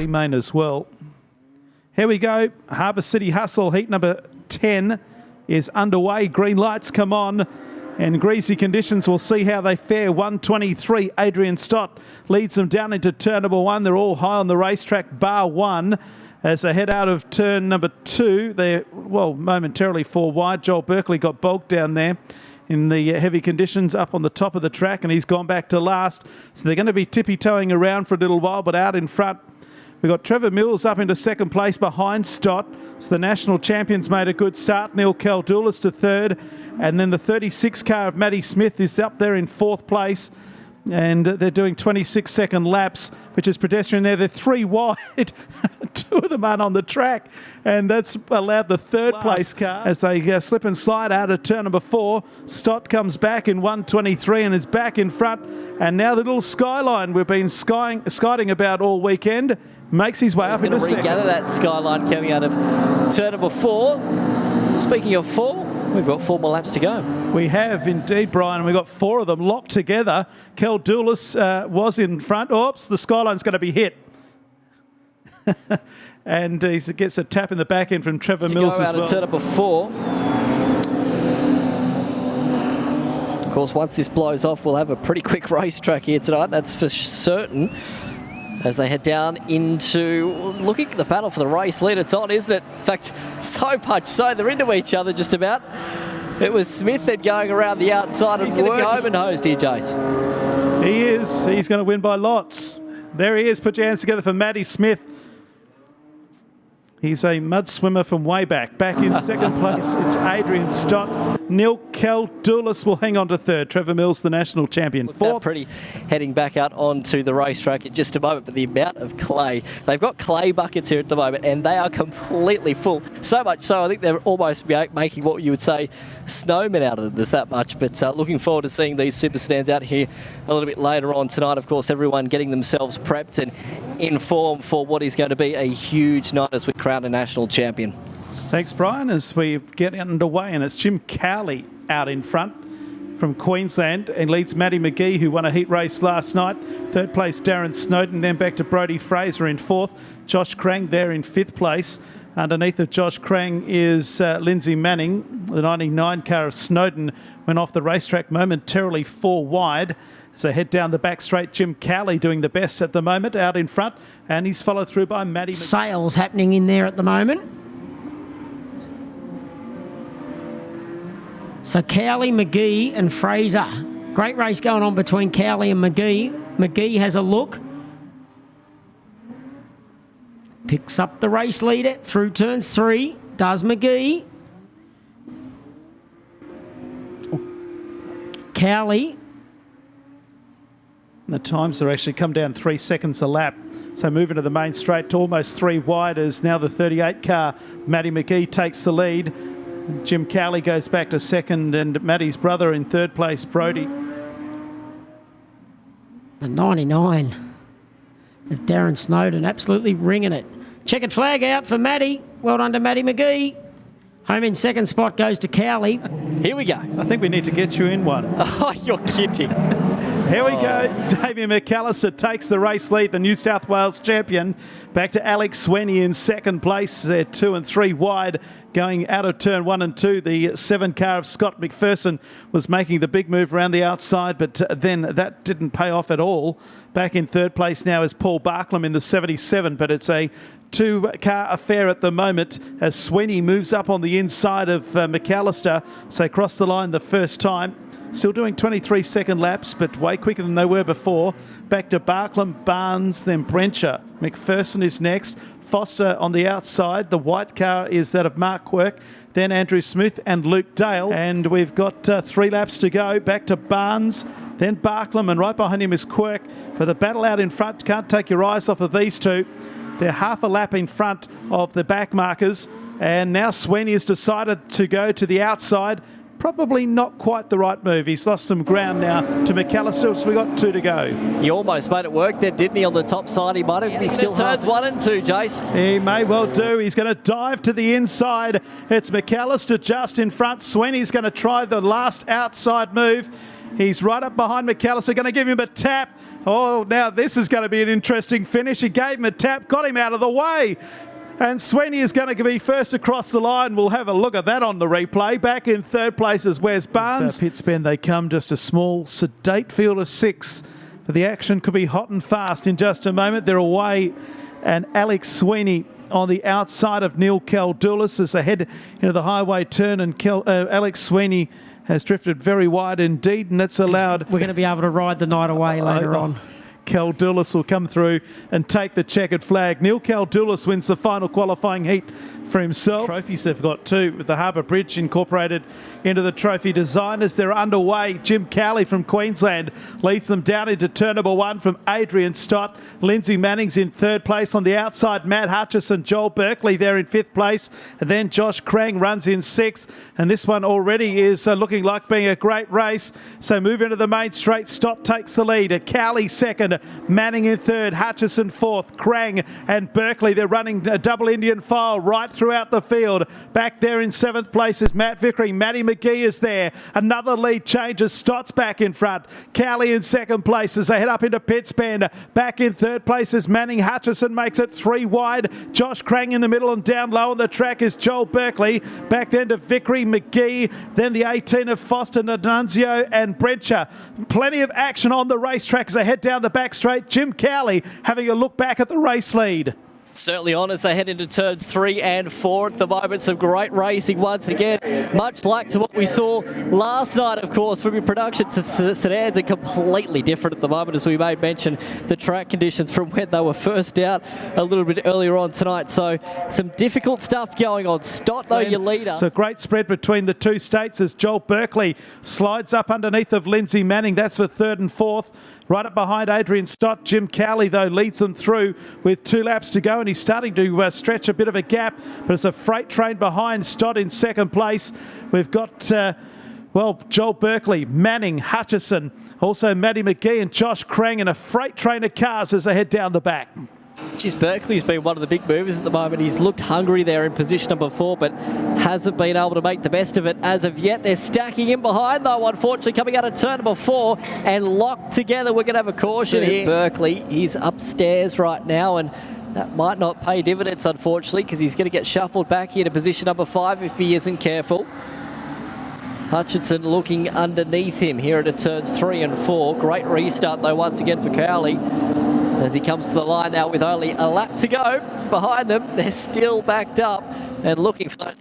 B-main as well. Here we go. Harbour City Hustle, heat number 10 is underway. Green lights come on. And greasy conditions, we'll see how they fare. 123, Adrian Stott leads them down into turn number 1. They're all high on the racetrack, bar 1. As they head out of turn number 2, they're, well, momentarily 4 wide. Joel Berkeley got bogged down there in the heavy conditions up on the top of the track, and he's gone back to last. So they're going to be tippy-toeing around for a little while, but out in front, we've got Trevor Mills up into second place behind Stott. So the national champions made a good start. Neil Caldulis to third. And then the 36 car of Matty Smith is up there in fourth place. And they're doing 26-second laps, which is pedestrian there. They're 3 wide. 2 of them aren't on the track. And that's allowed the third place car as they slip and slide out of turn number 4. Stott comes back in 123 and is back in front. And now the little Skyline we've been skiding about all weekend makes his way up into second. He's going to regather that Skyline coming out of turn number 4. Speaking of 4, we've got 4 more laps to go. We have indeed, Brian. We've got 4 of them locked together. Kel Doulis was in front. Oops, the Skyline's going to be hit. And he gets a tap in the back end from Trevor Mills as well. Out of turn number 4. Of course, once this blows off, we'll have a pretty quick racetrack here tonight. That's for certain. As they head down into looking at the battle for the race lead. It's on, isn't it? In fact, so much so they're into each other just about. It was Smith then going around the outside. He's going to go home and hosed here, Jace. He is. He's going to win by lots. There he is. Put your hands together for Matty Smith. He's a mud swimmer from way back. Back in second place, it's Adrian Stott. Neil Caldulis will hang on to third. Trevor Mills, the national champion. Fourth. Pretty heading back out onto the racetrack in just a moment, but the amount of clay. They've got clay buckets here at the moment, and they are completely full. So much so, I think they're almost making what you would say snowmen out of them. There's that much, but looking forward to seeing these super sedans out here a little bit later on tonight. Of course, everyone getting themselves prepped and in form for what is going to be a huge night as we crown a national champion. Thanks, Brian, as we get underway, and it's Jim Cowley out in front from Queensland and leads Matty McGee, who won a heat race last night. Third place, Darren Snowden, then back to Brodie Fraser in fourth. Josh Krang there in fifth place. Underneath of Josh Krang is Lindsay Manning. The 99 car of Snowden went off the racetrack momentarily 4 wide. So head down the back straight, Jim Cowley doing the best at the moment out in front, and he's followed through by Matty. Sales happening in there at the moment. So Cowley, McGee and Fraser. Great race going on between Cowley and McGee. McGee has a look. Picks up the race leader through turns 3. Does McGee. Cowley. The times are actually come down 3 seconds a lap. So moving to the main straight to almost 3 wide as now the 38 car. Matty McGee takes the lead. Jim Cowley goes back to second, and Matty's brother in third place, Brodie. The 99 of Darren Snowden absolutely ringing it. Checkered flag out for Matty. Well done to Matty McGee. Home in second spot goes to Cowley. Here we go. I think we need to get you in one. Oh, you're kidding. Here we go. Damien McAllister takes the race lead, the New South Wales champion. Back to Alex Swenny in second place. They're 2 and 3 wide going out of turn 1 and 2. The 7 car of Scott McPherson was making the big move around the outside, but then that didn't pay off at all. Back in third place now is Paul Barklam in the 77, but it's a 2-car affair at the moment as Swenny moves up on the inside of McAllister. So cross the line the first time. Still doing 23-second laps, but way quicker than they were before. Back to Barklam, Barnes, then Brencher. McPherson is next. Foster on the outside. The white car is that of Mark Quirk. Then Andrew Smith and Luke Dale. And we've got 3 laps to go. Back to Barnes, then Barklam, and right behind him is Quirk. But the battle out in front, can't take your eyes off of these two. They're half a lap in front of the back markers. And now Swenny has decided to go to the outside. Probably not quite the right move. He's lost some ground now to McAllister, so we've got 2 to go. He almost made it work there, didn't he, on the top side? He might have. He still turns 1 and 2, Jace. He may well do. He's going to dive to the inside. It's McAllister just in front. Swenny's going to try the last outside move. He's right up behind McAllister, going to give him a tap. Oh, now this is going to be an interesting finish. He gave him a tap, got him out of the way. And Sweeney is going to be first across the line. We'll have a look at that on the replay. Back in third place is Wes Barnes. Pits bend, they come just a small, sedate field of 6. But the action could be hot and fast in just a moment. They're away, and Alex Sweeney on the outside of Neil Caldulis as they head into the highway turn, and Alex Sweeney has drifted very wide indeed, and that's allowed... We're going to be able to ride the night away later on. Caldulis will come through and take the checkered flag. Neil Caldulis wins the final qualifying heat for himself. Trophies they've got too, with the Harbour Bridge incorporated into the trophy design as they're underway. Jim Cowley from Queensland leads them down into turn number 1 from Adrian Stott. Lindsay Manning's in third place. On the outside, Matt Hutchison, Joel Berkeley there in 5th place. And then Josh Krang runs in 6th. And this one already is looking like being a great race. So move into the main straight. Stott takes the lead. Cowley second. Manning in third. Hutchison 4th. Krang and Berkeley, they're running a double Indian file right throughout the field. Back there in 7th place is Matt Vickery. Matty McGee is there. Another lead changes. Stott's back in front. Cowley in 2nd place as they head up into pits bend. Back in 3rd place is Manning. Hutchison makes it 3 wide. Josh Krang in the middle, and down low on the track is Joel Berkeley. Back then to Vickery, McGee, then the 18 of Foster, Nunzio and Brencher. Plenty of action on the racetrack as they head down the back straight. Jim Cowley having a look back at the race lead. Certainly on as they head into turns 3 and 4 at the moment. Some great racing once again, much like to what we saw last night, of course, from your production. Sedans are completely different at the moment, as we made mention, the track conditions from when they were first out a little bit earlier on tonight. So some difficult stuff going on. Stott, though, your leader. It's a great spread between the two states as Joel Berkeley slides up underneath of Lindsay Manning. That's for 3rd and 4th. Right up behind Adrian Stott. Jim Cowley, though, leads them through with 2 laps to go, and he's starting to stretch a bit of a gap, but it's a freight train behind Stott in 2nd place. We've got, Joel Berkeley, Manning, Hutchison, also Matty McGee and Josh Krang, and a freight train of cars as they head down the back. Geez, Berkeley's been one of the big movers at the moment. He's looked hungry there in position number 4, but hasn't been able to make the best of it as of yet. They're stacking in behind, though, unfortunately, coming out of turn number 4 and locked together. We're going to have a caution here. Berkeley, he's upstairs right now, and that might not pay dividends, unfortunately, because he's going to get shuffled back here to position number 5 if he isn't careful. Hutchinson looking underneath him here at turns 3 and 4. Great restart, though, once again for Cowley, as he comes to the line now with only a lap to go. Behind them, they're still backed up and looking for those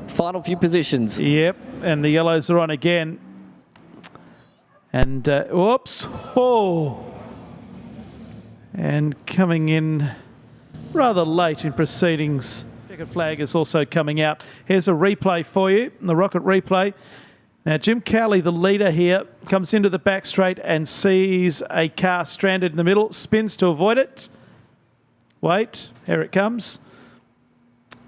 final few positions. Yep, and the yellows are on again. And, whoops. Oh. And coming in rather late in proceedings. Checkered flag is also coming out. Here's a replay for you, the Rocket replay. Now, Jim Cowley, the leader here, comes into the back straight and sees a car stranded in the middle, spins to avoid it. Wait, here it comes.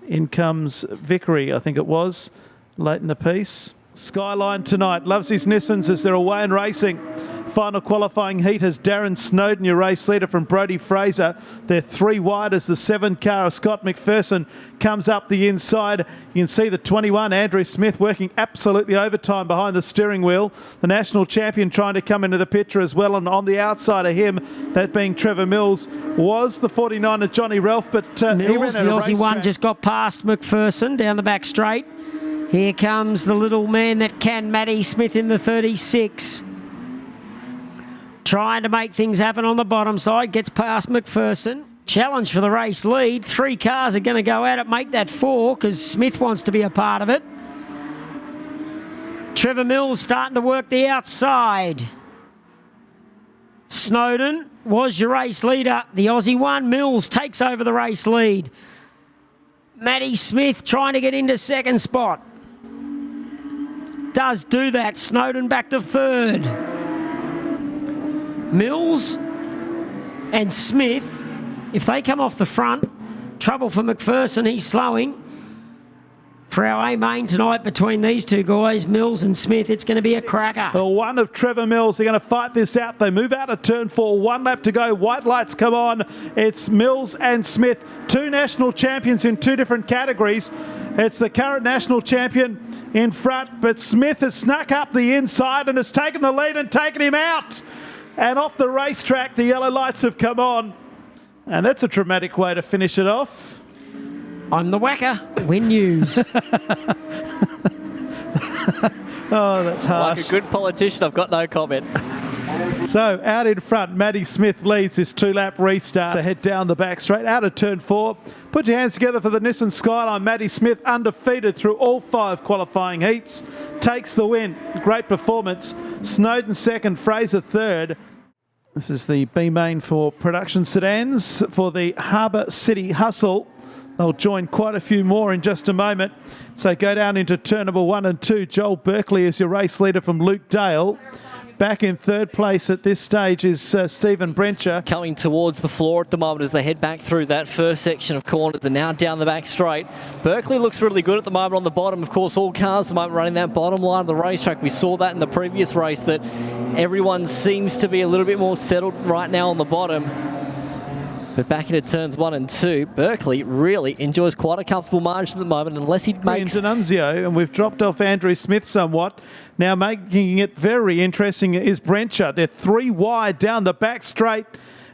In comes Vickery, I think it was, late in the piece. Skyline tonight loves his Nissans as they're away and racing. Final qualifying heat has Darren Snowden, your race leader from Brodie Fraser. They're 3 wide as the 7 car of Scott McPherson comes up the inside. You can see the 21, Andrew Smith, working absolutely overtime behind the steering wheel. The national champion trying to come into the picture as well. And on the outside of him, that being Trevor Mills, was the 49 of Johnny Ralph. But Mills, the Aussie one, just got past McPherson down the back straight. Here comes the little man that can, Matty Smith in the 36. Trying to make things happen on the bottom side. Gets past McPherson. Challenge for the race lead. 3 cars are going to go at it. Make that 4 because Smith wants to be a part of it. Trevor Mills starting to work the outside. Snowden was your race leader. The Aussie one. Mills takes over the race lead. Matty Smith trying to get into 2nd spot. Does do that. Snowden back to 3rd. Mills and Smith, if they come off the front, trouble for McPherson, he's slowing. For our A-main tonight between these 2 guys, Mills and Smith, it's going to be a cracker. The one of Trevor Mills, they're going to fight this out. They move out of turn 4, 1 lap to go, white lights come on. It's Mills and Smith, 2 national champions in 2 different categories. It's the current national champion in front, but Smith has snuck up the inside and has taken the lead and taken him out. And off the racetrack, the yellow lights have come on. And that's a dramatic way to finish it off. I'm the whacker. Win news. Oh, that's harsh. Like a good politician, I've got no comment. So out in front, Maddie Smith leads this 2-lap restart. So head down the back straight, out of turn 4. Put your hands together for the Nissan Skyline. Maddie Smith, undefeated through all 5 qualifying heats, takes the win. Great performance. Snowden second, Fraser third. This is the B main for production sedans for the Harbour City Hustle. They'll join quite a few more in just a moment. So go down into turn number 1 and 2. Joel Berkeley is your race leader from Luke Dale. Back in third place at this stage is Stephen Brencher. Coming towards the floor at the moment as they head back through that first section of corners and now down the back straight. Berkeley looks really good at the moment on the bottom. Of course, all cars at the moment running that bottom line of the racetrack. We saw that in the previous race, that everyone seems to be a little bit more settled right now on the bottom. But back into turns 1 and 2, Berkeley really enjoys quite a comfortable margin at the moment, unless he makes... Anunzio, and we've dropped off Andrew Smith somewhat. Now making it very interesting is Brencher. They're 3 wide down the back straight.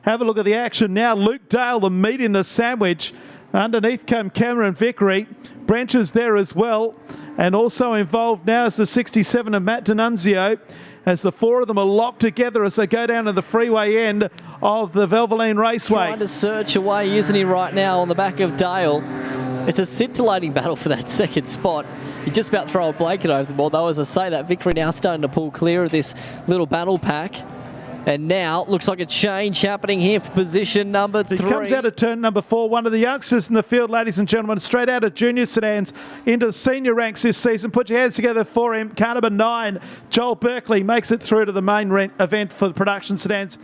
Have a look at the action now. Luke Dale, the meat in the sandwich. Underneath come Cameron Vickery. Brencher's there as well. And also involved now is the 67 of Matt D'Annunzio, as the 4 of them are locked together as they go down to the freeway end of the Valvoline Raceway. Trying to search away, isn't he, right now on the back of Dale? It's a scintillating battle for that second spot. You just about throw a blanket over them all, though. As I say, that Vickery now starting to pull clear of this little battle pack. And now, looks like a change happening here for position number 3. He comes out of turn number 4, one of the youngsters in the field, ladies and gentlemen, straight out of junior sedans into the senior ranks this season. Put your hands together for him. Car number 9, Joel Berkeley, makes it through to the main event for the production sedans.